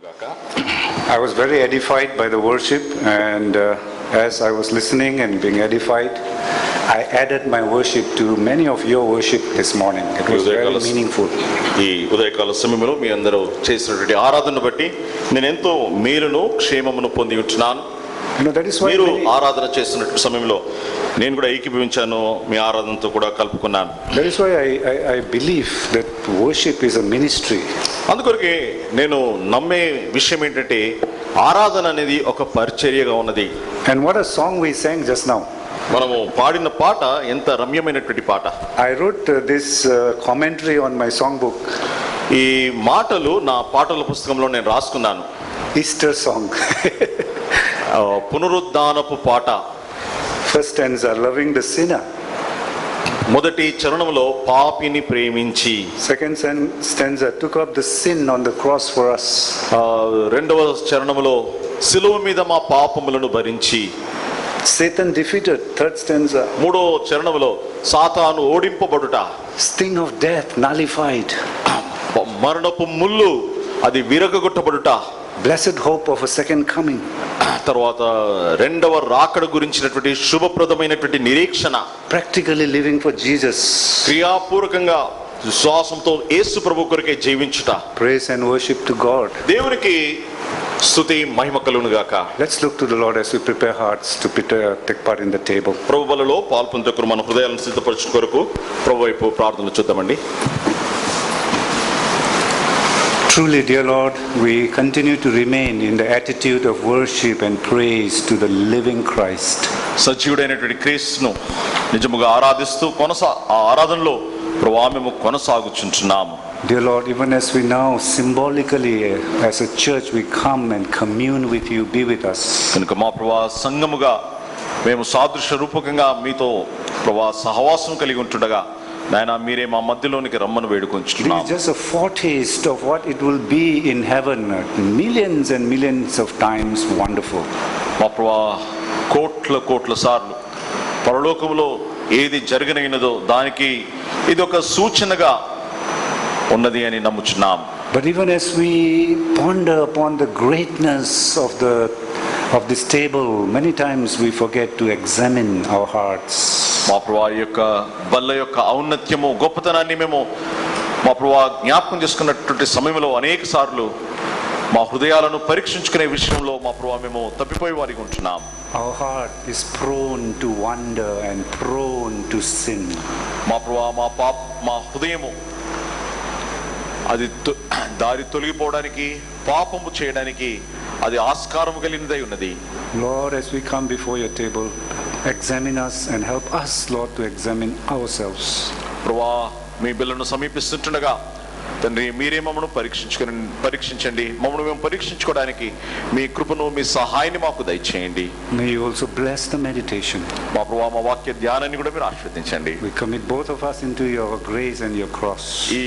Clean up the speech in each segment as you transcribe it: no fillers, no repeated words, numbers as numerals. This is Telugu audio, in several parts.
I was very edified by the worship, and as I was listening and being edified, I added my worship to many of your worship this morning. It was very meaningful. ఈ ఉదయకాల సమయంలో మీ అందరూ చేసినటువంటి ఆరాధనను బట్టి నేను ఎంతో మేలును క్షేమమును పొంది ఉంటున్నాను. మీరు ఆరాధన చేస్తున్న సమయంలో నేను కూడా ఏకీభవించాను, మీ ఆరాధనతో కూడా కలుపుకున్నాను. That is why I believe that worship is a ministry. అందుకొరకే నేను నమ్మే విషయం ఏంటంటే ఆరాధన అనేది ఒక పరిచర్యగా ఉన్నది. And what a song we sang just now. మనము పాడిన పాట ఎంత రమ్యమైనటువంటి పాట. I wrote this commentary on my song book. ఈ మాటలు నా పాటల పుస్తకంలో నేను రాసుకున్నాను. Easter song. పునరుద్ధానపు పాట. First stanza, loving the sinner. మొదటి చరణంలో పాపిని ప్రేమించి. Second stanza, took up the sin on the cross for us. రెండవ చరణంలో సిలువ మీద మా పాపములను భరించి. Satan defeated. Third stanza. మూడో చరణంలో సాతాను ఓడింపబడుట. Sting of death nullified. మరణపు ముల్లు అది విరగొట్టబడుట. Blessed hope of a second coming. తర్వాత రెండవ రాకడ గురించినటువంటి శుభప్రదమైనటువంటి నిరీక్షణ. Practically living for Jesus. క్రియాపూర్వకంగా విశ్వాసంతో యేసు ప్రభు కొరకే జీవించుట. Praise and worship to God. దేవునికి స్తుతి మహిమ కలుగును గాక. Let's look to the Lord as we prepare hearts to take part in the table. ప్రభు బలలో పాల్పొందుటకు మన హృదయాలను సిద్ధపరచుట కొరకు ప్రభు వైపు ప్రార్థన చూద్దామండి. Truly, dear Lord, we continue to remain in the attitude of worship and praise to the living Christ. సజీవుడైనటువంటి క్రీస్తును నిజముగా ఆరాధిస్తూ ఆరాధనలో ప్రభువా మేము కొనసాగుచుంటున్నాము. Dear Lord, even as we now symbolically as a church we come and commune with you, be with us. కనుక మా ప్రభువా సంఘముగా మేము సాదృశ్య రూపకంగా మీతో ప్రభువా సహవాసం కలిగి ఉంటుండగా నాయనా మీరే మా మధ్యలోనికి రమ్మను వేడుకొంచుతున్నాము. This is just a foretaste of what it will be in heaven. Millions and millions of times wonderful. మా ప్రభువా కోట్ల సార్లు పరలోకములో ఏది జరగనైనదో దానికి ఇది ఒక సూచనగా ఉన్నది అని నమ్ముచున్నాం. But even as we ponder upon the greatness of this table, many times we forget to examine our hearts. మా ప్రభువా యొక్క బల్ల యొక్క ఔన్నత్యము గొప్పతనాన్ని మేము మా ప్రభువా జ్ఞాపకం చేసుకున్నటువంటి సమయంలో అనేక సార్లు మా హృదయాలను పరీక్షించుకునే విషయంలో మా ప్రభువా మేము తప్పిపోయే వారికి ఉంటున్నాం. Our heart is prone to wander and prone to sin. మా ప్రభువా మా హృదయము అది దారి తొలగిపోవడానికి పాపము చేయడానికి అది ఆస్కారం కలిగినదై ఉన్నది. Lord, as we come before your table, examine us and help us, Lord, to examine ourselves. ప్రభువా మీ బిడ్డలను సమీపిస్తుండగా తండ్రి మీరే మమ్మను పరీక్షించండి. మమ్మల్ని మేము పరీక్షించుకోవడానికి మీ కృపను మీ సహాయాన్ని మాకు దయచేయండి. May you also bless the meditation. మా ప్రభువా మా వాక్య ధ్యానాన్ని కూడా మీరు ఆశీర్వదించండి. We commit both of us into your grace and your cross. ఈ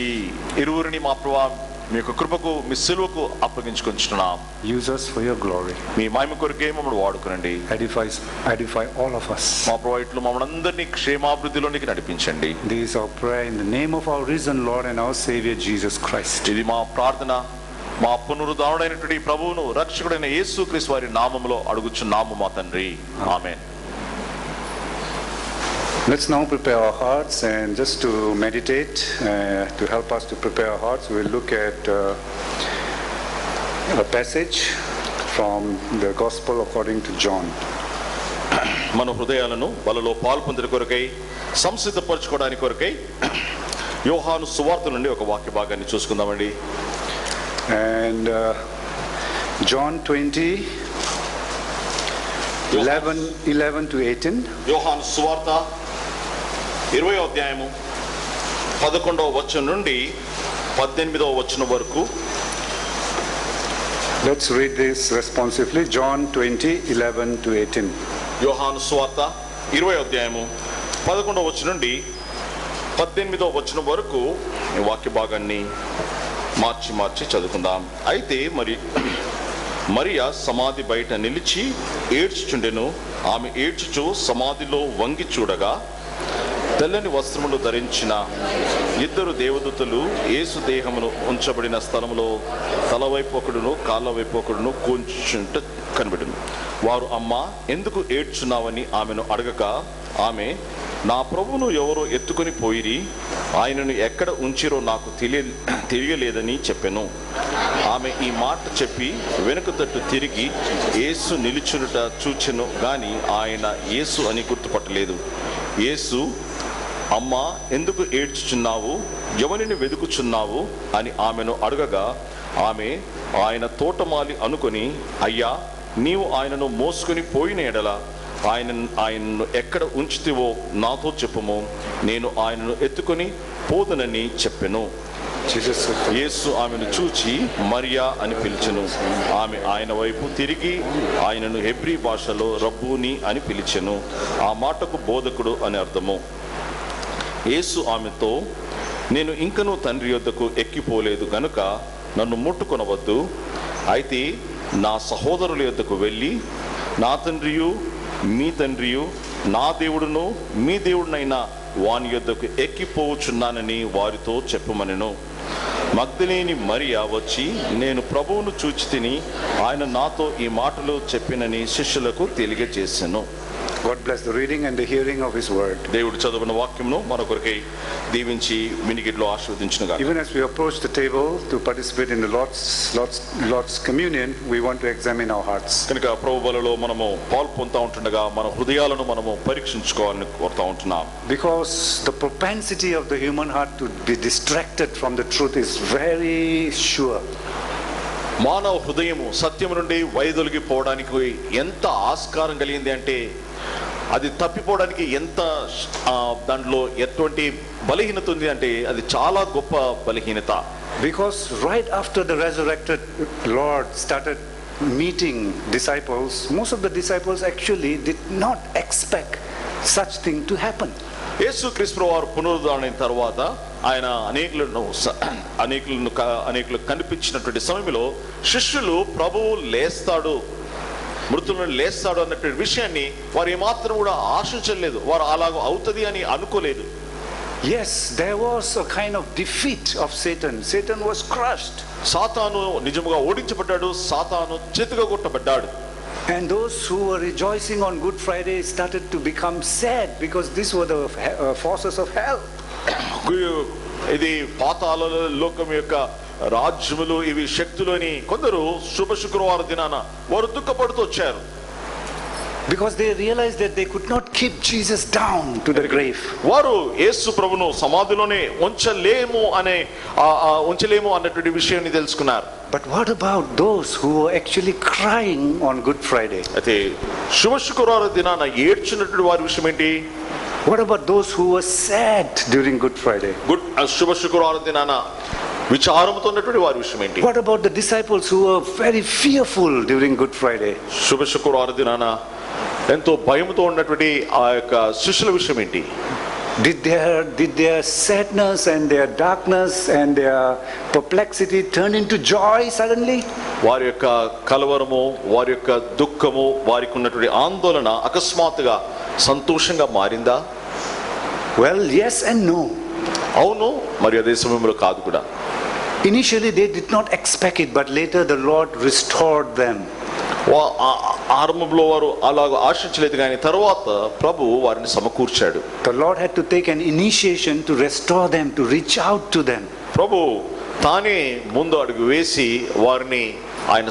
ఇరువురిని మా ప్రభువా మీ యొక్క కృపకు మీ సిలువకు అప్పగించుకొంచున్నాం. Use us for your glory. మీ మహిమ కొరకే మమ్మల్ని వాడుకునండి. Edify all of us. మా ప్రభువా ఇట్లు మమ్మల్ని అందరినీ క్షేమాభివృద్ధిలోనికి నడిపించండి. This is our prayer in the name of our risen Lord and our Savior Jesus Christ. ఇది మా ప్రార్థన మా పునరుద్ధానుడైనటువంటి ప్రభువును రక్షకుడైన యేసుక్రీస్తు వారి నామములో అడుగుచున్నాము మా తండ్రి. ఆమేన్. Let's now prepare our hearts, and just to meditate, to help us to prepare our hearts, we'll look at a passage from the Gospel according to John. మన హృదయాలను బలలో పాల్పొందిన కొరకై సంసిద్ధపరచుకోవడానికి కొరకై యోహాను సువార్త నుండి ఒక వాక్య భాగాన్ని చూసుకుందామండి. And John 20:11 to 18. యోహాను సువార్త 20వ అధ్యాయము 11వ వచనం నుండి 18వ వచనం వరకు. Let's read this responsively. John 20:11 to 18. యోహాను సువార్త 20వ అధ్యాయము 11వ వచనం నుండి 18వ వచనం వరకు ఈ వాక్య భాగాన్ని మార్చి చదువుకుందాం. అయితే మరియా సమాధి బయట నిలిచి ఏడ్చుచుండెను. ఆమె ఏడ్చుచు సమాధిలో వంగి చూడగా తెల్లని వస్త్రములు ధరించిన ఇద్దరు దేవదూతలు యేసు దేహమును ఉంచబడిన స్థలములో తలవైపు ఒకడును కాళ్ళ వైపు ఒకడును కూర్చుంట కనబడును. వారు, అమ్మా, ఎందుకు ఏడ్చున్నావని ఆమెను అడగక, ఆమె, నా ప్రభువును ఎవరో ఎత్తుకొని పోయిరి, ఆయనను ఎక్కడ ఉంచిరో నాకు తెలియలేదని చెప్పెను. ఆమె ఈ మాట చెప్పి వెనుక తట్టు తిరిగి యేసు నిలుచునుట చూచెను గాని ఆయన యేసు అని గుర్తుపట్టలేదు. యేసు, అమ్మా, ఎందుకు ఏడ్చుచున్నావు, ఎవరిని వెదుకుచున్నావు అని ఆమెను అడగగా, ఆమె ఆయన అనుకొని, అయ్యా, నీవు ఆయనను మోసుకొని పోయిన ఎడల ఆయనను ఎక్కడ ఉంచితివో నాతో చెప్పుము, నేను ఆయనను ఎత్తుకొని పోదునని చెప్పెను. యేసు ఆమెను చూచి మరియా అని పిలిచెను. ఆమె ఆయన వైపు తిరిగి ఆయనను హెబ్రీ భాషలో రబ్బూని అని పిలిచెను. ఆ మాటకు బోధకుడు అని అర్థము. యేసు ఆమెతో, నేను ఇంకనూ తండ్రి యొద్దకు ఎక్కిపోలేదు గనుక నన్ను ముట్టుకొనవద్దు. అయితే నా సహోదరుల యొద్దకు వెళ్ళి నా తండ్రియు మీ తండ్రియు నా దేవుడును మీ దేవుడినైనా వాని యొద్దకు ఎక్కిపోవచ్చున్నానని వారితో చెప్పమనెను. మగ్దలేని మరియా వచ్చి, నేను ప్రభువును చూచి తిని ఆయన నాతో ఈ మాటలు చెప్పినని శిష్యులకు తెలియజేసెను. God bless the reading and the hearing of His word. దేవుడు చదువున వాక్యమును మరొకరికి దీవించి వినికిడిలో ఆశీర్వదించునుగాక. Even as we approach the table to participate in the Lord's communion, we want to examine our hearts. కనుక ప్రభు బలిలో మనము పాల్పొందుతూ ఉంటుండగా మన హృదయాలను మనము పరీక్షించుకోవాలని కోరుతూ ఉంటున్నాం. Because the propensity of the human heart to be distracted from the truth is very sure. మానవ హృదయము సత్యము నుండి వైదొలిగిపోవడానికి ఎంత ఆస్కారం కలిగింది అంటే, అది తప్పిపోవడానికి ఎంత దాంట్లో ఎటువంటి బలహీనత ఉంది అంటే అది చాలా గొప్ప బలహీనత. Because right after the resurrected Lord started meeting disciples, most of the disciples actually did not expect such thing to happen. యేసు క్రీస్తు వారు పునరుద్ధరణ తర్వాత ఆయన అనేకులు కనిపించినటువంటి సమయంలో శిష్యులు ప్రభువు లేస్తాడు, మృతులను లేస్తాడు అన్నటువంటి విషయాన్ని వారు ఏమాత్రం కూడా ఆశించలేదు. వారు అలాగ అవుతుంది అని అనుకోలేదు. Yes, there was a kind of defeat of Satan. Satan was crushed. సాతాను నిజముగా ఓడించబడ్డాడు, సాతాను చితకగొట్టబడ్డాడు. And those who were rejoicing on Good Friday started to become sad because these were the forces of hell. ఇది పాతాళ లోకం యొక్క రాజ్యములు, ఇవి శక్తులని కొందరు శుభ శుక్రవారం దినాన వారు దుఃఖపడుతూ వచ్చారు. Because they realized that they could not keep Jesus down to the grave. వారు యేసు ప్రభును సమాధిలోనే ఉంచలేము అన్నటువంటి విషయాన్ని తెలుసుకున్నారు. But what about those who were actually crying on Good Friday? అయితే శుభ శుక్రవారం దినాన ఏడ్చినటువంటి వారి విషయం ఏంటి? What about those who were sad during Good Friday? శుభ శుక్రవారం దినాన విచారంతో ఉన్నటువంటి వారి విషయం ఏంటి? What about the disciples who were very fearful during Good Friday? శుభ శుక్రవారం దినాన ఎంతో భయంతో ఉన్నటువంటి ఆ యొక్క శిష్యుల విషయం ఏంటి? Did their sadness and their darkness and their perplexity turn into joy suddenly? వారి యొక్క కలవరము, వారి యొక్క దుఃఖము, వారికి ఉన్నటువంటి ఆందోళన అకస్మాత్తుగా సంతోషంగా మారిందా? Well, yes and no. అవును, మరి అదే సమయంలో కాదు కూడా. Initially they did not expect it, but later the Lord restored them. ఆరంభంలో వారు అలాగ ఆశించలేదు, కానీ తర్వాత ప్రభు వారిని సమకూర్చాడు. The Lord had to take an initiation to restore them, to reach out to them. ప్రభు తానే ముందు అడుగు వేసి వారిని ఆయన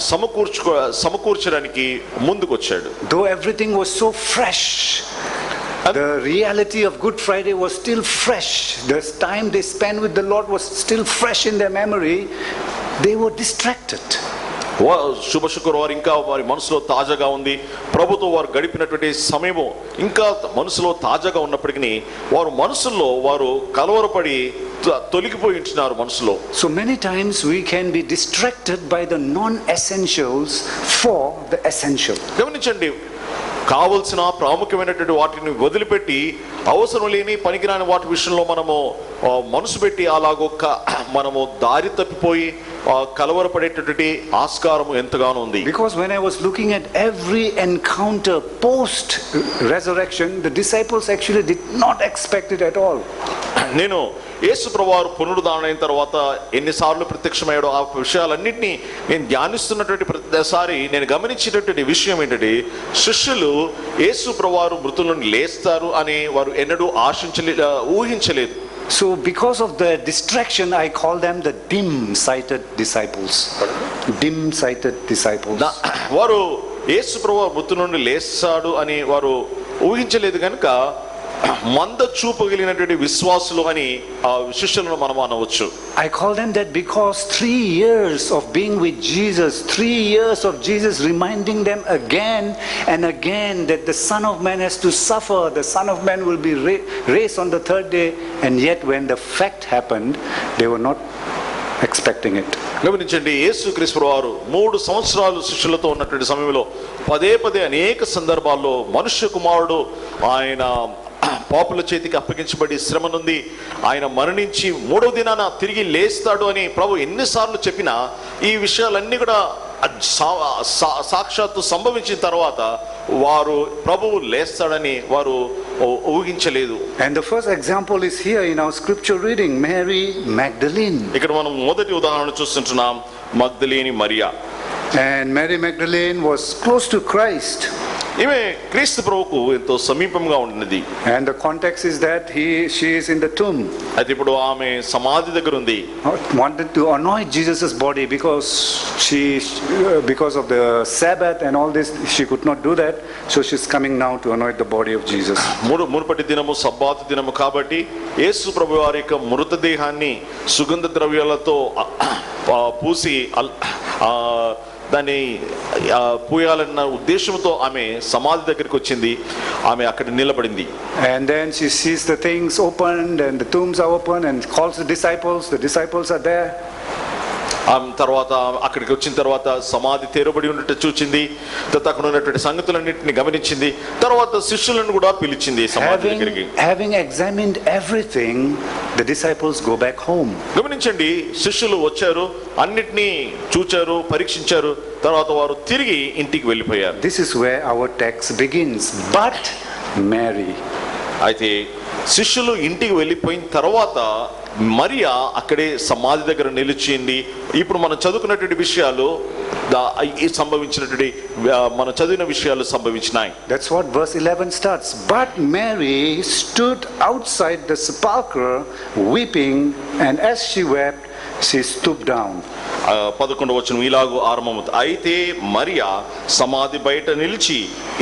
సమకూర్చడానికి ముందుకు వచ్చాడు. Though everything was so fresh, the reality of Good Friday was still fresh. The time they spent with the Lord was still fresh in their memory. They were distracted. శుభ శుక్రవారం ఇంకా వారి మనసులో తాజాగా ఉంది. ప్రభుతో వారు గడిపినటువంటి సమయము ఇంకా మనసులో తాజాగా ఉన్నప్పటికీ వారు మనసులో వారు కలవరపడి తొలగిపోయి ఉంటున్నారు మనసులో. So many times we can be distracted by the non-essentials for the essential. గమనించండి, కావలసిన ప్రాముఖ్యమైనటువంటి వాటిని వదిలిపెట్టి అవసరం లేని పనికిరాని వాటి విషయంలో మనము మనసు పెట్టి అలాగొక్క మనము దారి తప్పిపోయి కలవరపడేటటువంటి ఆస్కారం ఎంతగానో ఉంది. Because when I was looking at every encounter post resurrection, the disciples actually did not expect it at all. నేను యేసు ప్రభువారు పునరుద్ధారణ అయిన తర్వాత ఎన్నిసార్లు ప్రత్యక్షమయ్యాడో ఆ విషయాలన్నింటినీ నేను ధ్యానిస్తున్నటువంటి ప్రతిసారి నేను గమనించినటువంటి విషయం ఏంటంటే, శిష్యులు యేసు ప్రభువారు మృతుల నుండి లేస్తారు అని వారు ఎన్నడూ ఊహించలేదు. So because of the distraction, I call them the dim-sighted disciples. Dim-sighted disciples. వారు యేసు ప్రభువారు మృతుల నుండి లేస్తాడు అని వారు ఊహించలేదు కనుక మంద చూపగలిగినటువంటి విశ్వాసులు అని ఆ శిష్యులను మనం అనవచ్చు. I call them that because 3 years of being with Jesus, 3 years of Jesus reminding them again and again that the Son of Man has to suffer, the Son of Man will be raised on the third day, and yet when the fact happened, they were not expecting it. గమనించండి, యేసుక్రీస్తు వారు 3 సంవత్సరాలు శిష్యులతో ఉన్నటువంటి సమయంలో పదే అనేక సందర్భాల్లో మనుష్య కుమారుడు ఆయన పాపుల చేతికి అప్పగించబడి శ్రమ నుండి ఆయన మరణించి 3వ దినాన తిరిగి లేస్తాడు అని ప్రభు ఎన్నిసార్లు చెప్పినా ఈ విషయాలన్నీ కూడా సాక్షాత్తు సంభవించిన తర్వాత వారు ప్రభువు లేస్తాడని వారు ఊహించలేదు. And the first example is here in our scripture reading, Mary Magdalene. ఇక్కడ మనం మొదటి ఉదాహరణ చూస్తుంటున్నాం, మగ్దలేని Mariya. And Mary Magdalene was close to Christ. ఈమె క్రీస్తు ప్రభువుకు ఎంతో సమీపంగా ఉన్నది. And the context is that she is in the tomb. అయితే ఇప్పుడు ఆమె సమాధి దగ్గర ఉంది. Wanted to anoint Jesus's body because of the Sabbath and all this, she could not do that. So she's coming now to anoint the body of Jesus. మునుపటి దినము సబ్బాతు దినము కాబట్టి యేసు ప్రభు వారి యొక్క మృతదేహాన్ని సుగంధ ద్రవ్యాలతో పూసి దాన్ని పూయాలన్న ఉద్దేశంతో ఆమె సమాధి దగ్గరికి వచ్చింది. ఆమె అక్కడ నిలబడింది. And then she sees the things opened and the tombs are open and calls the disciples are there. తర్వాత అక్కడికి వచ్చిన తర్వాత సమాధి తెరబడి ఉన్నట్టు చూచింది. అక్కడ ఉన్నటువంటి సంగతులన్నింటినీ గమనించింది. తర్వాత శిష్యులను కూడా పిలిచింది సమాధి దగ్గరికి. Having examined everything, the disciples go back home. గమనించండి, శిష్యులు వచ్చారు, అన్నిటినీ చూచారు, పరీక్షించారు, తర్వాత వారు తిరిగి ఇంటికి వెళ్ళిపోయారు. This is where our text begins. But Mary. అయితే శిష్యులు ఇంటికి వెళ్ళిపోయిన తర్వాత మరియా అక్కడే సమాధి దగ్గర నిలిచింది. ఇప్పుడు మనం చదువుకున్నటువంటి విషయాలు సంభవించినటువంటి మనం చదివిన విషయాలు సంభవించినాయి. That's what verse 11 starts. But Mary stood outside the sepulchre weeping, and as she wept, she stooped down. 11వ వచనం ఇలాగూ ఆరంభమవుతుంది. అయితే మరియా సమాధి బయట నిలిచి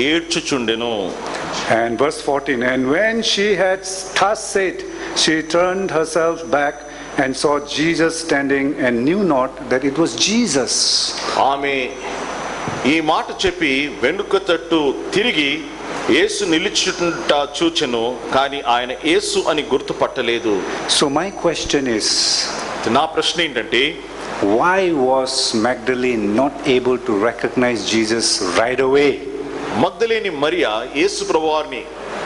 ఏడ్చుచుండెను. And verse 14, and when she had thus said, she turned herself back and saw Jesus standing and knew not that it was Jesus. ఆమె ఈ మాట చెప్పి వెనుక తట్టు తిరిగి యేసు నిలిచుట చూచెను, కానీ ఆయన యేసు అని గుర్తుపట్టలేదు. So my question is, నా ప్రశ్న ఏంటంటే, why was Magdalene not able to recognize Jesus right away? మగ్దలేని Mariya యేసు ప్రభువారిని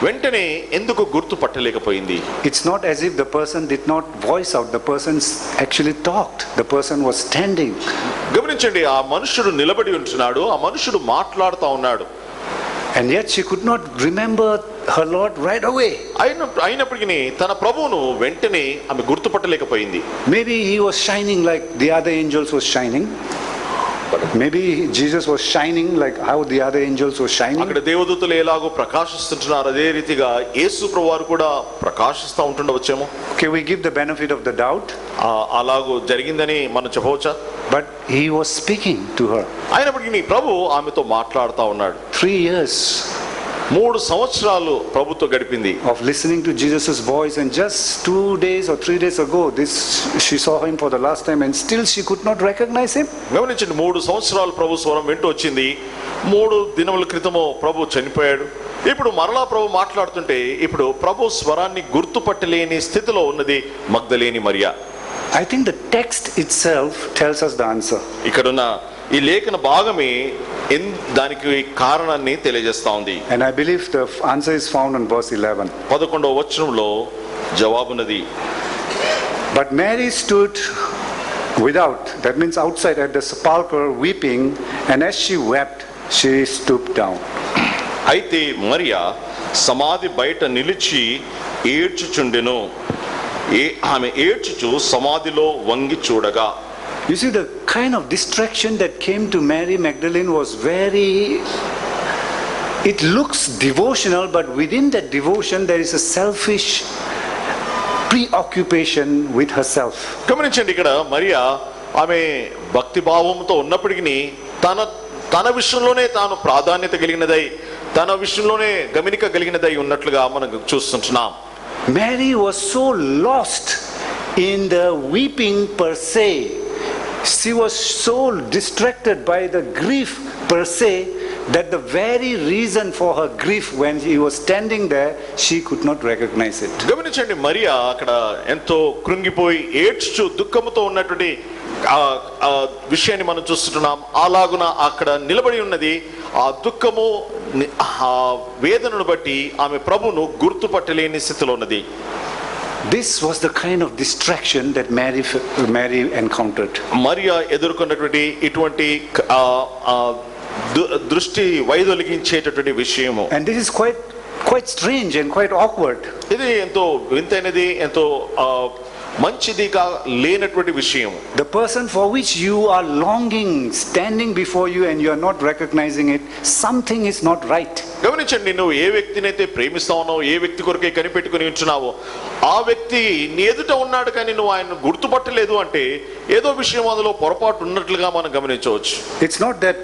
వెంటనే ఎందుకు గుర్తుపట్టలేకపోయింది? It's not as if the person did not voice out. The person actually talked. The person was standing. గమనించండి, ఆ మనుషుడు నిలబడి ఉంటున్నాడు, ఆ మనుషుడు మాట్లాడుతూ ఉన్నాడు. And yet she could not remember her Lord right away. అయినప్పటికీ తన ప్రభువును వెంటనే ఆమె గుర్తుపట్టలేకపోయింది. Maybe he was shining like the other angels was shining. Maybe Jesus was shining like how the other angels were shining. అక్కడ దేవదూతలు ఎలాగో ప్రకాశిస్తుంటున్నారు, అదే రీతిగా యేసు ప్రభువారు కూడా ప్రకాశిస్తూ ఉంటుండవచ్చేమో. Okay, we give the benefit of the doubt. అలాగూ జరిగిందని మనం చెప్పవచ్చా? But he was speaking to her. అయినప్పటికీ ప్రభు ఆమెతో మాట్లాడుతూ ఉన్నాడు. 3 years 3 సంవత్సరాలు ప్రభుతో గడిపింది. of listening to Jesus' voice, and just 2 days or 3 days ago she saw him for the last time and still she could not recognize him. గమనించండి, 3 సంవత్సరాలు ప్రభు స్వరం వింటూ వచ్చింది. 3 దినముల క్రితము ప్రభు చనిపోయాడు. ఇప్పుడు మరలా ప్రభు మాట్లాడుతుంటే ఇప్పుడు ప్రభు స్వరాన్ని గుర్తుపట్టలేని స్థితిలో ఉన్నది మగ్దలేని Mariya. I think the text itself tells us the answer. ఇక్కడున్న ఈ లేఖన భాగమే దానికి కారణాన్ని తెలియజేస్తా ఉంది. And I believe the answer is found in verse 11. 11వ వచనంలో జవాబున్నది. But Mary stood without, that means outside at the sepulchre weeping, and as she wept, she stooped down. అయితే మరియా సమాధి బయట నిలిచి ఏడ్చుచుండెను. ఆమె ఏడ్చుచు సమాధిలో వంగి చూడగా. You see, the kind of distraction that came to Mary Magdalene was very, it looks devotional, but within that devotion there is a selfish preoccupation with herself. గమనించండి, ఇక్కడ మరియా ఆమె భక్తి భావంతో ఉన్నప్పటికీ తన విషయంలోనే తాను ప్రాధాన్యత కలిగినదై, తన విషయంలోనే గమనిక కలిగినదై ఉన్నట్లుగా మనం చూస్తుంటున్నాం. Mary was so lost in the weeping per se. She was so distracted by the grief per se that the very reason for her grief when he was standing there, she could not recognize it. గమనించండి, మరియా అక్కడ ఎంతో కృంగిపోయి ఏడ్చుచు దుఃఖముతో ఉన్నటువంటి ఆ విషయాన్ని మనం చూస్తున్నాం. అలాగున అక్కడ నిలబడి ఉన్నది ఆ దుఃఖము, ఆ వేదనను బట్టి ఆమె ప్రభును గుర్తుపట్టలేని స్థితిలో ఉన్నది. This was the kind of distraction that Mary encountered. Mariya ఎదుర్కొన్నటువంటి ఇటువంటి దృష్టి వైదొలిగించేటటువంటి విషయము. And this is quite strange and quite awkward. ఇది ఎంతో వింతైనది, ఎంతో మంచిదిగా లేనటువంటి విషయం. The person for which you are longing standing before you and you are not recognizing it, something is not right. గమనించండి, నువ్వు ఏ వ్యక్తినైతే ప్రేమిస్తా ఉన్నావో, ఏ వ్యక్తి కొరకే కనిపెట్టుకుని ఉంటున్నావో, ఆ వ్యక్తి నీ ఎదుట ఉన్నాడు కానీ నువ్వు ఆయన గుర్తుపట్టలేదు అంటే ఏదో విషయం అందులో పొరపాటు ఉన్నట్లుగా మనం గమనించవచ్చు. It's not that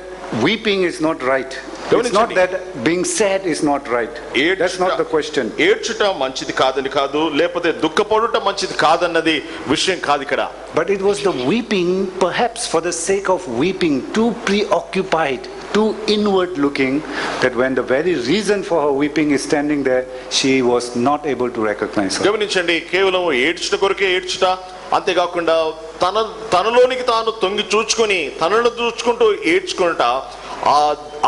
weeping is not right. It's not that being sad is not right. That's not the question. ఏడ్చుట మంచిది కాదని కాదు, లేకపోతే దుఃఖపడుట మంచిది కాదన్నది విషయం కాదు ఇక్కడ. But it was the weeping, perhaps for the sake of weeping, too preoccupied, too inward looking, that when the very reason for her weeping is standing there, she was not able to recognize her. గమనించండి, కేవలం ఏడ్చుట కొరకే ఏడ్చుట, అంతేకాకుండా తనలోనికి తాను తొంగి చూచుకొని తనను చూచుకుంటూ ఏడ్చుకుంటా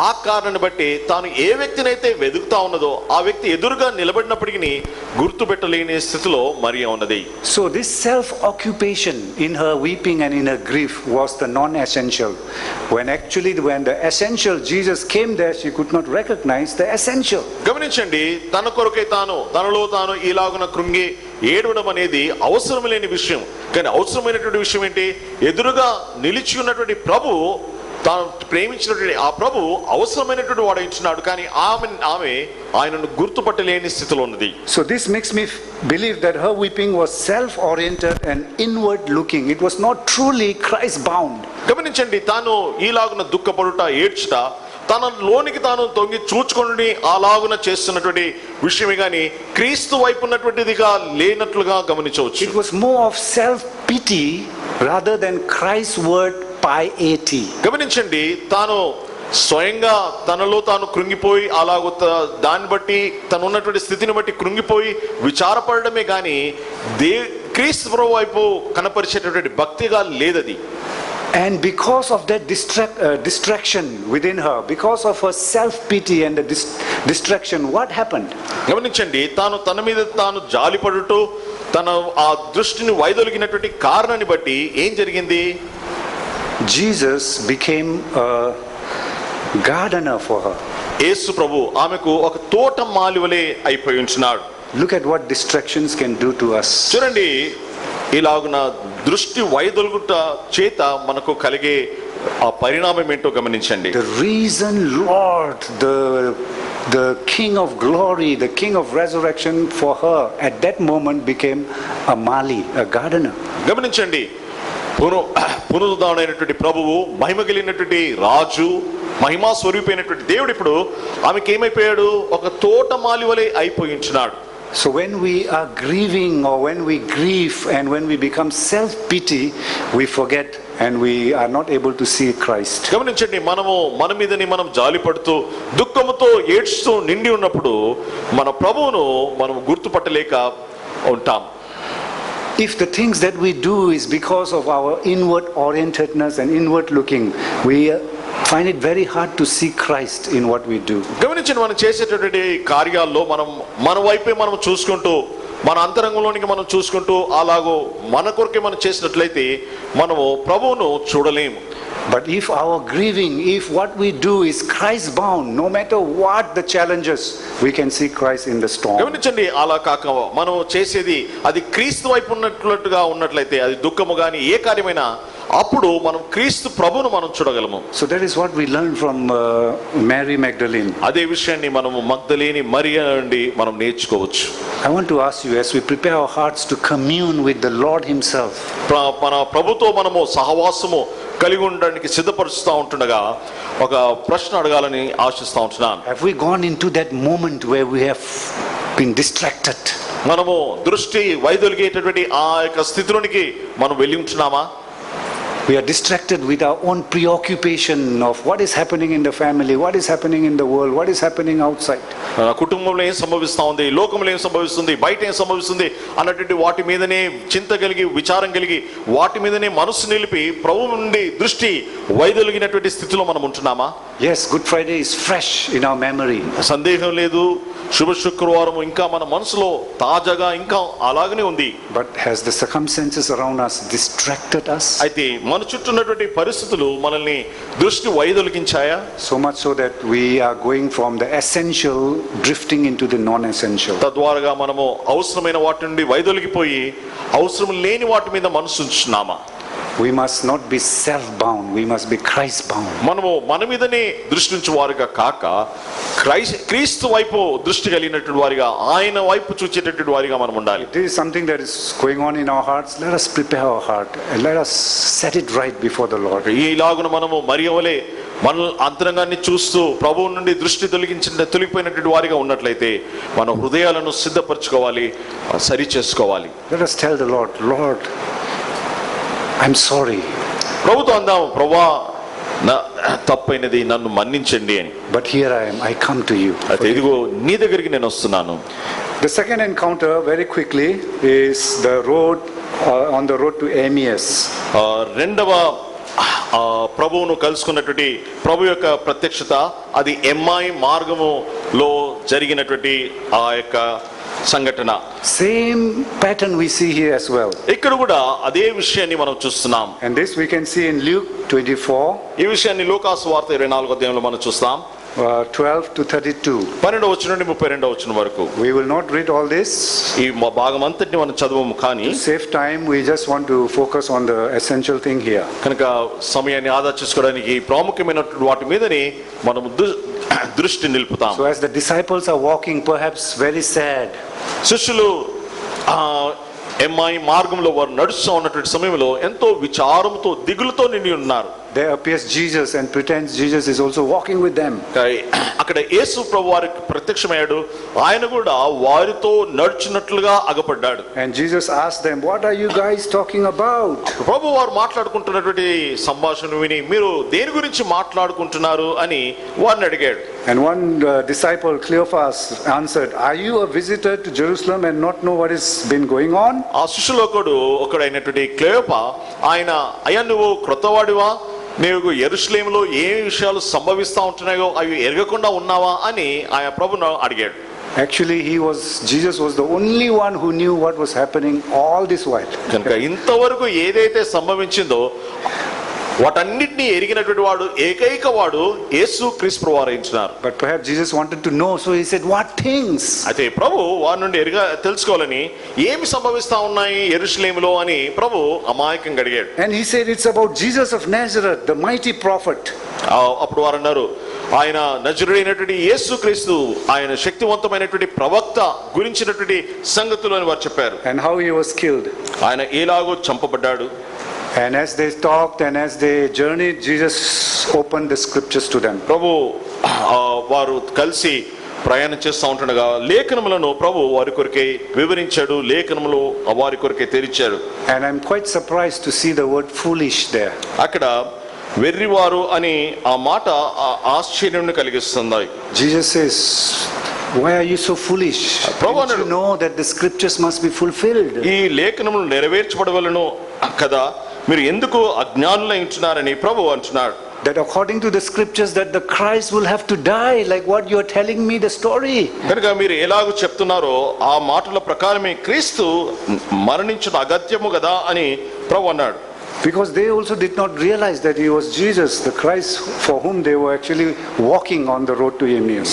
ఆ కారణాన్ని బట్టి తాను ఏ వ్యక్తినైతే వెతుకుతా ఉన్నదో ఆ వ్యక్తి ఎదురుగా నిలబడినప్పటికీ గుర్తుపెట్టలేని స్థితిలో మరియా ఉన్నది. So this self occupation in her weeping and in her grief was the non-essential, when the essential Jesus came there, she could not recognize the essential. గమనించండి, తన కొరకే తనలో తాను ఇలాగున కృంగి ఏడవడం అనేది అవసరం లేని విషయం. కానీ అవసరమైనటువంటి విషయం ఏంటి? ఎదురుగా నిలిచి ఉన్నటువంటి ప్రభు, తాను ప్రేమించినటువంటి ఆ ప్రభు అవసరమైనటువంటి వాడు ఇచ్చినాడు, కానీ ఆమె ఆయనను గుర్తుపట్టలేని స్థితిలో ఉన్నది. So this makes me believe that her weeping was self-oriented and inward looking. It was not truly Christ bound. గమనించండి, తాను ఈలాగున దుఃఖపడుట, ఏడ్చుట, తన లోనికి తాను తొంగి చూచుకొని అలాగున చేస్తున్నటువంటి విషయమే గాని క్రీస్తు వైపు ఉన్నటువంటిదిగా లేనట్లుగా గమనించవచ్చు. It was more of self-pity rather than Christ's word piety. గమనించండి, తాను స్వయంగా తనలో తాను కృంగిపోయి అలాగ దాన్ని బట్టి తను ఉన్నటువంటి స్థితిని బట్టి కృంగిపోయి విచారపడమే గాని క్రీస్తు ప్రభు వైపు కనపరిచేటటువంటి భక్తిగా లేదది. And because of that distraction within her, because of her self-pity and the distraction, what happened? గమనించండి, తన మీద తాను జాలిపడుతూ తన ఆ దృష్టిని వైదొలిగినటువంటి కారణాన్ని బట్టి ఏం జరిగింది? Jesus became a gardener for her. యేసు ప్రభు ఆమెకు ఒక తోట మాలివలే అయిపోయి ఉంటున్నాడు. Look at what distractions can do to us. చూడండి, ఇలాగున దృష్టి వైదొలుగుట చేత మనకు కలిగే ఆ పరిణామం ఏంటో గమనించండి. The reason Lord, the King of glory, the King of resurrection for her at that moment became a mali, a gardener. గమనించండి, పునరుద్ధానుడైనటువంటి ప్రభువు, మహిమ కలిగినటువంటి రాజు, మహిమా స్వరూపైనటువంటి దేవుడు ఇప్పుడు ఆమెకి ఏమైపోయాడు? ఒక తోట మాలివలే అయిపోయించున్నాడు. So when we are grieving or when we grieve and when we become self-pity, we forget and we are not able to see Christ. గమనించండి, మన మీదని మనం జాలిపడుతూ దుఃఖముతో ఏడ్చుతూ నిండి ఉన్నప్పుడు మన ప్రభువును మనం గుర్తుపట్టలేక ఉంటాం. If the things that we do is because of our inward orientedness and inward looking, we find it very hard to see Christ in what we do. గమనించండి, మనం చేసేటటువంటి కార్యాల్లో మన వైపే మనం చూసుకుంటూ మన అంతరంగంలోనికి మనం చూసుకుంటూ అలాగో మన కొరకే మనం చేసినట్లయితే మనము ప్రభువును చూడలేము. But if our grieving, if what we do is Christ bound, no matter what the challenges, we can see Christ in the storm. గమనించండి, అలా కాక మనం చేసేది అది క్రీస్తు వైపు ఉన్నట్లుగా ఉన్నట్లయితే, అది దుఃఖము గాని ఏ కార్యమైనా, అప్పుడు మనం క్రీస్తు ప్రభువును మనం చూడగలము. So that is what we learn from Mary Magdalene. అదే విషయాన్ని మనము మగ్దలేని మరియ నుండి మనం నేర్చుకోవచ్చు. I want to ask you, as we prepare our hearts to commune with the Lord himself, మన ప్రభుతో మనము సహవాసము కలిగి ఉండడానికి సిద్ధపరుస్తూ ఉంటుండగా ఒక ప్రశ్న అడగాలని ఆశిస్తూ ఉంటున్నాను. have we gone into that moment where we have been distracted? మనము దృష్టి వైదొలిగేటటువంటి ఆ యొక్క స్థితిలోనికి మనం వెళ్ళి ఉంటున్నామా? We are distracted with our own preoccupation of what is happening in the family, what is happening in the world, what is happening outside. కుటుంబంలో ఏం సంభవిస్తూ ఉంది, లోకంలో ఏం సంభవిస్తుంది, బయట ఏం సంభవిస్తుంది అన్నటువంటి వాటి మీదనే చింత కలిగి, విచారం కలిగి, వాటి మీదనే మనసు నిలిపి ప్రభువు నుండి దృష్టి వైదొలిగినటువంటి స్థితిలో మనం ఉంటున్నామా? Yes, Good Friday is fresh in our memory. సందేహం లేదు, శుభ శుక్రవారం ఇంకా మన మనసులో తాజాగా ఇంకా అలాగనే ఉంది. But has the circumstances around us distracted us? అయితే మన చుట్టూ ఉన్నటువంటి పరిస్థితులు మనల్ని దృష్టి వైదొలిగించాయా? So much so that we are going from the essential drifting into the non-essential. తద్వారాగా మనము అవసరమైన వాటి నుండి వైదొలిగిపోయి అవసరం లేని వాటి మీద మనసు ఉంచున్నామా? We must not be self-bound, we must be Christ-bound. మనము మన మీదనే దృష్టి ఉంచు వారుగా కాక క్రీస్తు వైపు దృష్టి కలిగినటువంటి వారిగా, ఆయన వైపు చూచేటటువంటి వారిగా మనం ఉండాలి. This is something that is going on in our hearts. Let us prepare our heart and let us set it right before the Lord. ఈలాగున మనము మరియవలే మన అంతరంగాన్ని చూస్తూ ప్రభువు నుండి దృష్టి తొలగిపోయినటువంటి వారిగా ఉన్నట్లయితే మన హృదయాలను సిద్ధపరచుకోవాలి, సరి చేసుకోవాలి. Let us tell the Lord, Lord, I'm sorry. ప్రభుతో అందాం, ప్రభువా నా తప్పైనది, నన్ను మన్నించండి అని. But here I am, I come to you. అయితే ఇదిగో నీ దగ్గరికి నేను వస్తున్నాను. The second encounter, very quickly, is the road on the road to Emmaus. రెండవ ప్రభువును కలుసుకున్నటువంటి ప్రభు యొక్క ప్రత్యక్షత, అది ఎమ్మాయి మార్గములో జరిగినటువంటి ఆ యొక్క సంఘటన. Same pattern we see here as well. ఇక్కడ కూడా అదే విషయాన్ని మనం చూస్తున్నాం. And this we can see in Luke 24. ఈ విషయాన్ని లూకాసు వార్త 24వ అధ్యాయంలో మనం చూస్తాం. 12 to 32. 12వ వచనం నుండి 32వ వచనం వరకు. We will not read all this. ఈ భాగం అంతటిని మనం చదవము, కానీ To save time, we just want to focus on the essential thing here. కనుక సమయాన్ని ఆదా చేసుకోవడానికి ప్రాముఖ్యమైనటువంటి వాటి మీదనే మనం దృష్టి నిలుపుతాం. So as the disciples are walking, perhaps very sad, శిష్యులు ఎమ్మాయి మార్గంలో వారు నడుస్తూ ఉన్నటువంటి సమయంలో ఎంతో విచారంతో, దిగులుతో నిండి ఉన్నారు. there appears Jesus and pretends Jesus is also walking with them. అక్కడ యేసు ప్రభు వారికి ప్రత్యక్షమయ్యాడు, ఆయన కూడా వారితో నడుచున్నట్లుగా అగపడ్డాడు. And Jesus asked them, what are you guys talking about? ప్రభు వారు మాట్లాడుకుంటున్నటువంటి సంభాషణ విని, మీరు దేని గురించి మాట్లాడుకుంటున్నారు అని వారిని అడిగాడు. And one disciple, Cleophas, answered, are you a visitor to Jerusalem and not know what has been going on? ఆ శిష్యులో ఒకడైనటువంటి క్లెయోపా, ఆయన, అయ్యా నువ్వు క్రొత్తవాడివా, నీవు యెరూషలేములో ఏ విషయాలు సంభవిస్తూ ఉంటున్నాయో అవి ఎరగకుండా ఉన్నావా అని ఆయన ప్రభును అడిగాడు. Actually, Jesus was the only one who knew what was happening all this while. కనుక ఇంతవరకు ఏదైతే సంభవించిందో వాటన్నిటిని ఎరిగినటువంటి వాడు, ఏకైక వాడు యేసు క్రీస్తు వారైంచినారు. But perhaps Jesus wanted to know, so he said, what things? అయితే ప్రభు వారి నుండి తెలుసుకోవాలని, ఏమి సంభవిస్తా ఉన్నాయి యెరూషలేములో అని ప్రభు అమాయకంగా అడిగాడు. And he said, it's about Jesus of Nazareth, the mighty prophet. అప్పుడు వారు అన్నారు, ఆయన నజరుడైనటువంటి యేసు క్రీస్తు, ఆయన శక్తివంతమైనటువంటి ప్రవక్త గురించినటువంటి సంగతులు అని వారు చెప్పారు. And how he was killed. ఆయన ఎలాగో చంపబడ్డాడు. And as they talked and as they journeyed, Jesus opened the scriptures to them. ప్రభు వారు కలిసి ప్రయాణం చేస్తూ ఉంటుండగా లేఖనములను ప్రభు వారి కొరకే వివరించాడు, లేఖనములు వారి కొరకే తెరిచాడు. And I'm quite surprised to see the word foolish there. అక్కడ వెర్రివారు అని ఆ మాట ఆశ్చర్యం కలిగిస్తుంది. Jesus says, why are you so foolish? Don't you know that the scriptures must be fulfilled? ఈ లేఖనములు నెరవేర్చబడవలను కదా, మీరు ఎందుకు అజ్ఞానులై ఉంటున్నారని ప్రభు అంటున్నాడు. that according to the scriptures that the Christ will have to die, like what you are telling me the story. కనుక మీరు ఎలాగో చెప్తున్నారో ఆ మాటల ప్రకారమే క్రీస్తు మరణించుట అగత్యము కదా అని ప్రభు అన్నాడు. Because they also did not realize that he was Jesus, the Christ for whom they were actually walking on the road to Emmaus.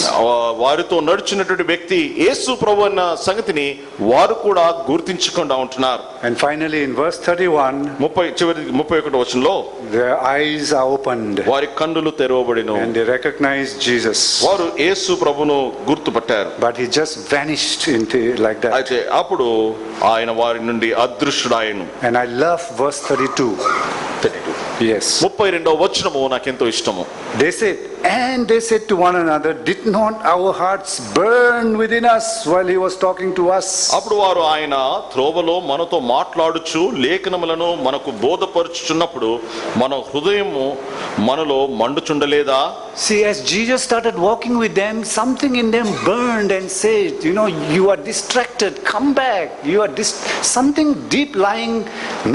వారితో నడుచున్నటువంటి వ్యక్తి యేసు ప్రభు అన్న సంగతిని వారు కూడా గుర్తించకుండా ఉంటున్నారు. And finally in verse 31, 31వ వచనంలో their eyes are opened. వారి కన్నులు తెరవబడిను. And they recognized Jesus. వారు యేసు ప్రభును గుర్తుపట్టారు. But he just vanished into like that. అయితే అప్పుడు ఆయన వారి నుండి అదృశ్యుడాయను. And I love verse 32. Yes. 32వ వచనము నాకెంతో ఇష్టము. They said to one another, did not our hearts burn within us while he was talking to us? అప్పుడు వారు ఆయన త్రోవలో మనతో మాట్లాడుచు లేఖనములను మనకు బోధపరుచుచున్నప్పుడు మన హృదయము మనలో మండుచుండలేదా? See, as Jesus started walking with them, something in them burned and said, you are distracted, come back. Something deep lying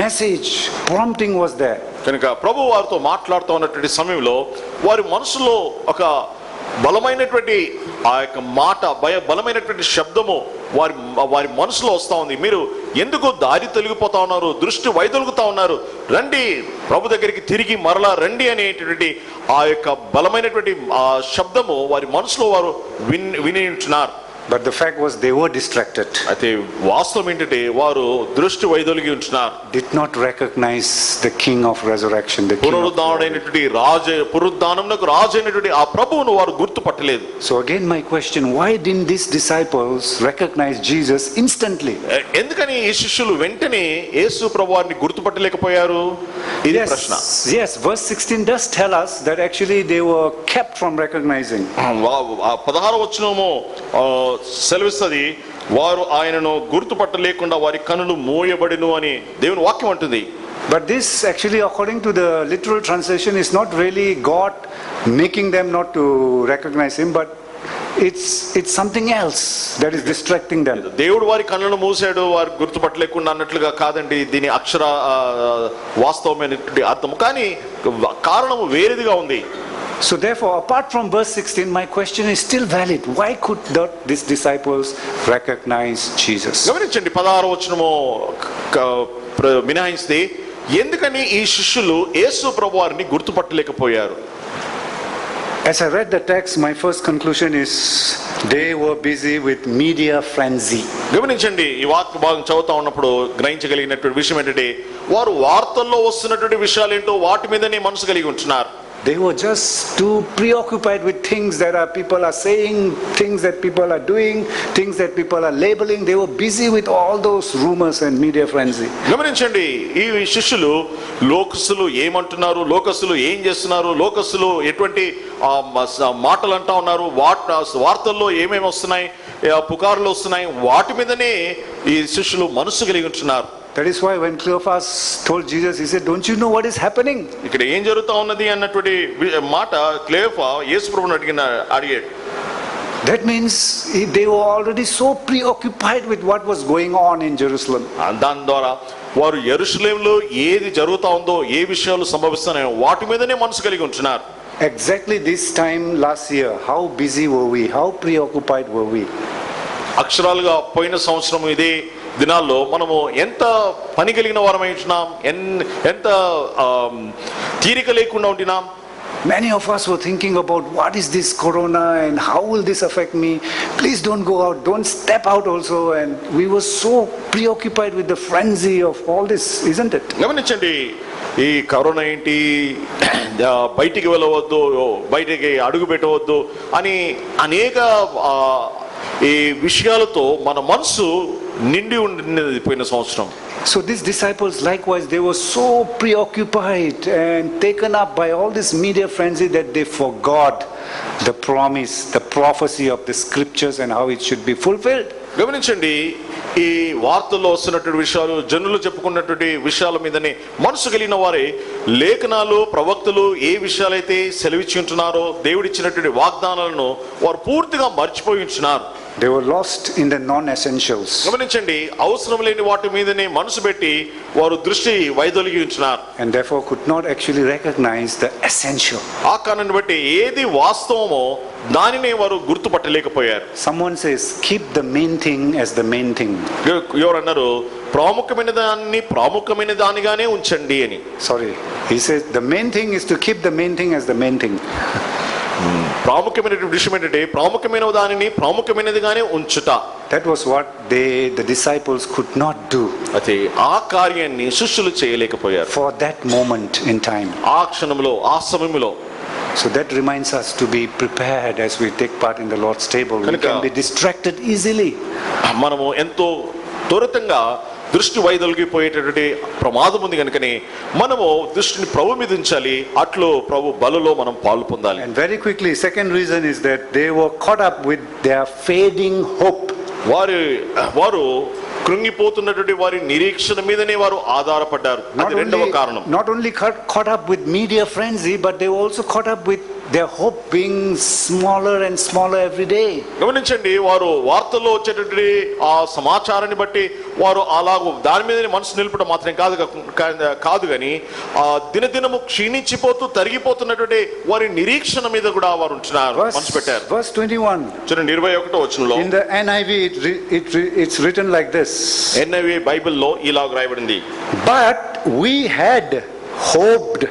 message, prompting was there. కనుక ప్రభు వారితో మాట్లాడుతూ ఉన్నటువంటి సమయంలో వారి మనసులో ఒక బలమైనటువంటి ఆ యొక్క మాట బలమైనటువంటి శబ్దము వారి మనసులో వస్తూ ఉంది. మీరు ఎందుకు దారి తొలగిపోతా ఉన్నారు, దృష్టి వైదొలుగుతా ఉన్నారు, రండి ప్రభు దగ్గరికి తిరిగి మరలా రండి అనేటువంటి ఆ యొక్క బలమైనటువంటి ఆ శబ్దము వారి మనసులో వారు విని ఉంటున్నారు. But the fact was they were distracted. అయితే వాస్తవం ఏంటంటే వారు దృష్టి వైదొలిగి ఉంటున్నారు. Did not recognize the King of Resurrection, the King of పునరుద్ధానమునకు రాజు అయినటువంటి ఆ ప్రభువును వారు గుర్తుపట్టలేదు. So again my question, why didn't these disciples recognize Jesus instantly? ఎందుకని ఈ శిష్యులు వెంటనే యేసు ప్రభువారిని గుర్తుపట్టలేకపోయారు? ఇది ప్రశ్న. Yes, verse 16 does tell us that actually they were kept from recognizing. 16వ వచనము సెలవిస్తుంది, వారు ఆయనను గుర్తుపట్టలేకుండా వారి కన్నులు మోయబడిను అని దేవుని వాక్యం అంటుంది. But this actually, according to the literal translation, is not really God making them not to recognize him, but it's something else that is distracting them. దేవుడు వారి కన్నులను మూసాడు, వారు గుర్తుపట్టలేకుండా అన్నట్లుగా కాదండి దీని అక్షర వాస్తవమైనటువంటి అర్థం, కానీ కారణము వేరేదిగా ఉంది. So therefore, apart from verse 16, my question is still valid. Why could these disciples recognize Jesus? గమనించండి, 16వ వచనము మినహాయిస్తే ఎందుకని ఈ శిష్యులు యేసు ప్రభువారిని గుర్తుపట్టలేకపోయారు? As I read the text, my first conclusion is they were busy with media frenzy. గమనించండి, ఈ వాక్య భాగం చదువుతా ఉన్నప్పుడు గ్రహించగలిగినటువంటి విషయం ఏంటంటే వారు వార్తల్లో వస్తున్నటువంటి విషయాలు ఏంటో వాటి మీదనే మనసు కలిగి ఉంటున్నారు. They were just too preoccupied with things that people are saying, things that people are doing, things that people are labeling. They were busy with all those rumors and media frenzy. గమనించండి, ఈ శిష్యులు లోకస్తులు ఏమంటున్నారు, లోకస్తులు ఏం చేస్తున్నారు, లోకస్తులు ఎటువంటి మాటలు అంటా ఉన్నారు, వార్తల్లో ఏమేమి వస్తున్నాయి, పుకార్లు వస్తున్నాయి, వాటి మీదనే ఈ శిష్యులు మనసు కలిగి ఉంటున్నారు. That is why when Cleophas told Jesus, he said, don't you know what is happening? ఇక్కడ ఏం జరుగుతా ఉన్నది అన్నటువంటి మాట క్లేయోఫా యేసు ప్రభువుని అడిగాడు. That means they were already so preoccupied with what was going on in Jerusalem. దాని ద్వారా వారు యెరూషలేములో ఏది జరుగుతా ఉందో, ఏ విషయాలు సంభవిస్తున్నాయో వాటి మీదనే మనసు కలిగి ఉంటున్నారు. Exactly this time last year, how busy were we? How preoccupied were we? అక్షరాలుగా పోయిన సంవత్సరం ఇదే దినాల్లో మనము ఎంత పని కలిగిన వారమై ఉంటున్నాం, ఎంత తీరిక లేకుండా ఉంటున్నాం. Many of us were thinking about what is this corona and how will this affect me? Please don't go out, don't step out also. And we were so preoccupied with the frenzy of all this, isn't it? గమనించండి, ఈ కరోనా ఏంటి, బయటికి వెళ్ళవద్దు, బయటికి అడుగు పెట్టవద్దు అని అనేక ఈ విషయాలతో మన మనసు నిండి ఉన్నది పోయిన సంవత్సరం. So these disciples likewise, they were so preoccupied and taken up by all this media frenzy that they forgot the promise, the prophecy of the scriptures and how it should be fulfilled. గమనించండి, ఈ వార్తల్లో వస్తున్నటువంటి విషయాలు, జనులు చెప్పుకున్నటువంటి విషయాల మీదనే మనసు కలిగిన వారే లేఖనాలు, ప్రవక్తలు ఏ విషయాలైతే సెలవిచ్చి ఉంటున్నారో, దేవుడిచ్చినటువంటి వాగ్దానాలను వారు పూర్తిగా మర్చిపోయి ఉంటున్నారు. They were lost in the non-essentials. గమనించండి, అవసరం లేని వాటి మీదనే మనసు పెట్టి వారు దృష్టి వైదొలిగి ఉంటున్నారు. And therefore could not actually recognize the essential. ఆ కారణాన్ని బట్టి ఏది వాస్తవమో దానినే వారు గుర్తుపట్టలేకపోయారు. Someone says, keep the main thing as the main thing. ఎవరు అన్నారు, ప్రాముఖ్యమైన దాన్ని ప్రాముఖ్యమైన దానిగానే ఉంచండి అని. Sorry, he says the main thing is to keep the main thing as the main thing. ప్రాముఖ్యమైన విషయం ఏంటంటే ప్రాముఖ్యమైన దానిని ప్రాముఖ్యమైనదిగానే ఉంచుట. That was what the disciples could not do. అయితే ఆ కార్యాన్ని శిష్యులు చేయలేకపోయారు For that moment in time. ఆ క్షణంలో, ఆ సమయంలో. So that reminds us to be prepared as we take part in the Lord's table. We can be distracted easily. మనము ఎంతో త్వరితంగా దృష్టి వైదొలిగిపోయేటటువంటి ప్రమాదం ఉంది కనుకనే మనము దృష్టిని ప్రభు మీద ఉంచాలి. అట్లు ప్రభు బలలో మనం పాలు పొందాలి. And very quickly, second reason is that they were caught up with their fading hope. వారు కృంగిపోతున్నటువంటి వారి నిరీక్షణ మీదనే వారు ఆధారపడ్డారు. అది రెండవ కారణం. Not only caught up with media frenzy, but they were also caught up with their hope being smaller and smaller every day. గమనించండి, వారు వార్తల్లో వచ్చేటటువంటి ఆ సమాచారాన్ని బట్టి వారు అలాగూ దాని మీదనే మనసు నిలపడం మాత్రం కాదు కానీ ఆ దినదినము క్షీణించిపోతూ తరిగిపోతున్నటువంటి వారి నిరీక్షణ మీద కూడా వారు ఉంటున్నారు, మనసు పెట్టారు. Verse 21. చూడండి 21వ వచనంలో. In the NIV it's written like this. NIV బైబిల్లో ఇలాగ రాయబడింది. But we had hoped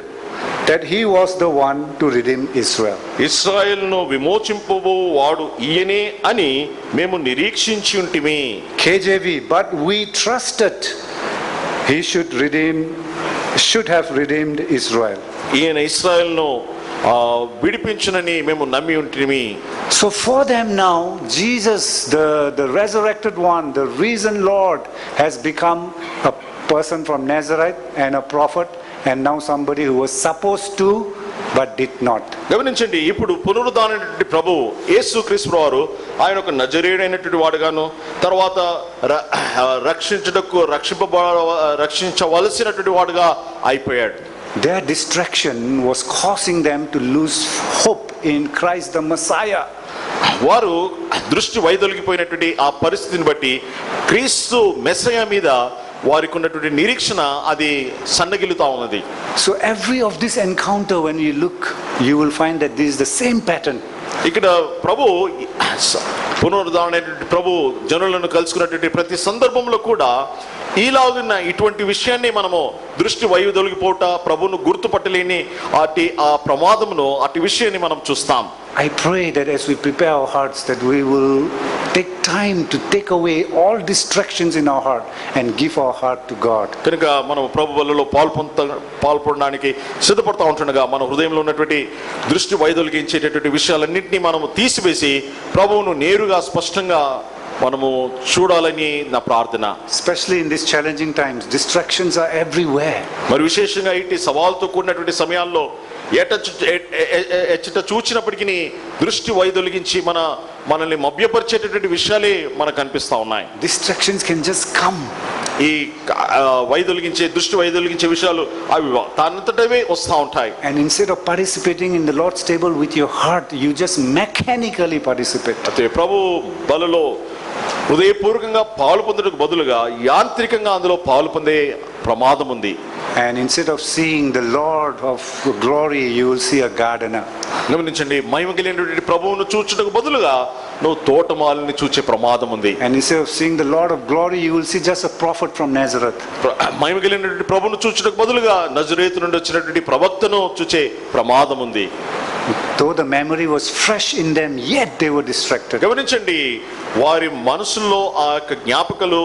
that he was the one to redeem Israel. ఇశ్రాయేలును విమోచింపబో వాడు ఈయనే అని మేము నిరీక్షించి ఉంటిమి. KJV, but we trusted he should have redeemed Israel. ఈయన ఇశ్రాయేలును విడిపించునని మేము నమ్మి ఉంటిమి. So for them now, Jesus, the resurrected one, the risen Lord, has become a person from Nazareth and a prophet, and now somebody who was supposed to but did not. గమనించండి, ఇప్పుడు పునరుద్ధానటువంటి ప్రభు యేసుక్రీస్తు వారు ఆయన ఒక నజరేయుడైనటువంటి వాడుగాను, తర్వాత రక్షించవలసినటువంటి వాడుగా అయిపోయాడు. Their distraction was causing them to lose hope in Christ the Messiah. వారు దృష్టి వైదొలిగిపోయినటువంటి ఆ పరిస్థితిని బట్టి క్రీస్తు మెస్సయ మీద వారికి ఉన్నటువంటి నిరీక్షణ అది సన్నగిలుతా ఉన్నది. So every of this encounter, when you look, you will find that this is the same pattern. ఇక్కడ ప్రభు పునరుద్ధారణ ప్రభు జనులను కలుసుకున్నటువంటి ప్రతి సందర్భంలో కూడా ఈలాగున్న ఇటువంటి విషయాన్ని మనము దృష్టి వైదొలిగిపోవట, ప్రభును గుర్తుపట్టలేని ఆ ప్రమాదమును అటు విషయాన్ని మనం చూస్తాం. I pray that as we prepare our hearts, that we will take time to take away all distractions in our heart and give our heart to God. కనుక మనం ప్రభు బలలో పాల్పొనడానికి సిద్ధపడతా ఉంటుండగా మన హృదయంలో ఉన్నటువంటి దృష్టి వైదొలిగించేటటువంటి విషయాలన్నింటినీ మనము తీసివేసి ప్రభువును నేరుగా స్పష్టంగా మనము చూడాలని నా ప్రార్థన. Especially in these challenging times, distractions are everywhere. మరి విశేషంగా ఇట్టి సవాల్తో కూడినటువంటి సమయాల్లో ఎచ్చట చూచినప్పటికీ దృష్టి వైదొలిగించి మనల్ని మభ్యపరిచేటటువంటి విషయాలే మనకు కనిపిస్తా ఉన్నాయి. Distractions can just come. ఈ దృష్టి వైదొలిగించే విషయాలు అవి దానంతటవే వస్తూ ఉంటాయి. And instead of participating in the Lord's table with your heart, you just mechanically participate. అయితే ప్రభు బలలో హృదయపూర్వకంగా పాలు పొందడానికి బదులుగా యాంత్రికంగా అందులో పాలు పొందే ప్రమాదం ఉంది. And instead of seeing the Lord of glory, you will see a gardener. గమనించండి, మహిమ కలిగినటువంటి ప్రభువును చూచుటకు బదులుగా నువ్వు తోటమాలిని చూచే ప్రమాదం ఉంది. And instead of seeing the Lord of glory, you will see just a prophet from Nazareth. మహిమ కలిగినటువంటి ప్రభువును చూచుటకు బదులుగా నజరేతు నుండి వచ్చినటువంటి ప్రవక్తను చూచే ప్రమాదం ఉంది. Though the memory was fresh in them, yet they were distracted. గమనించండి, వారి మనసులో ఆ యొక్క జ్ఞాపకాలు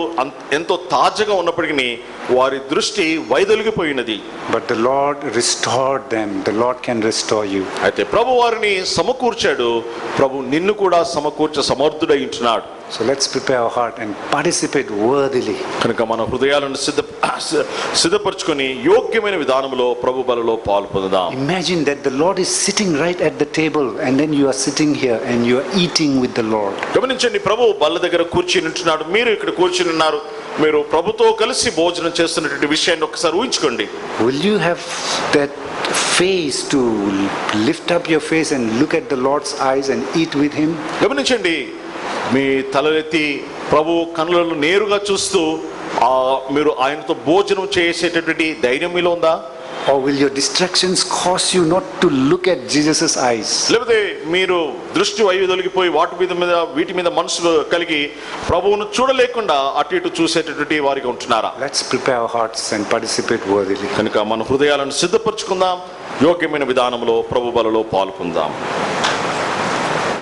ఎంతో తాజాగా ఉన్నప్పటికీ వారి దృష్టి వైదొలిగిపోయినది. But the Lord restored them. The Lord can restore you. అయితే ప్రభు వారిని సమకూర్చాడు. ప్రభు నిన్ను కూడా సమకూర్చ సమర్థుడై ఉంటున్నాడు. So let's prepare our heart and participate worthily. కనుక మన హృదయాలను సిద్ధపరచుకొని యోగ్యమైన విధానంలో ప్రభు బలలో పాల్పొందుదాం. Imagine that the Lord is sitting right at the table, and then you are sitting here and you are eating with the Lord. గమనించండి, ప్రభు బల్ల దగ్గర కూర్చుని ఉంటున్నాడు, మీరు ఇక్కడ కూర్చుని ఉన్నారు, మీరు ప్రభుతో కలిసి భోజనం చేస్తున్నటువంటి విషయాన్ని ఒకసారి ఊహించుకోండి. Will you have that face to lift up your face and look at the Lord's eyes and eat with him? గమనించండి, మీ తలెత్తి ప్రభు కన్నులను నేరుగా చూస్తూ మీరు ఆయనతో భోజనం చేసేటటువంటి ధైర్యం మీలో ఉందా? Or will your distractions cause you not to look at Jesus' eyes? లేకపోతే మీరు దృష్టి వైదొలిగిపోయి వీటి మీద మనసు కలిగి ప్రభువును చూడలేకుండా అటు ఇటు చూసేటటువంటి వారికి ఉంటున్నారా? Let's prepare our hearts and participate worthily. కనుక మన హృదయాలను సిద్ధపరచుకుందాం, యోగ్యమైన విధానంలో ప్రభు బలలో పాల్గొందాం.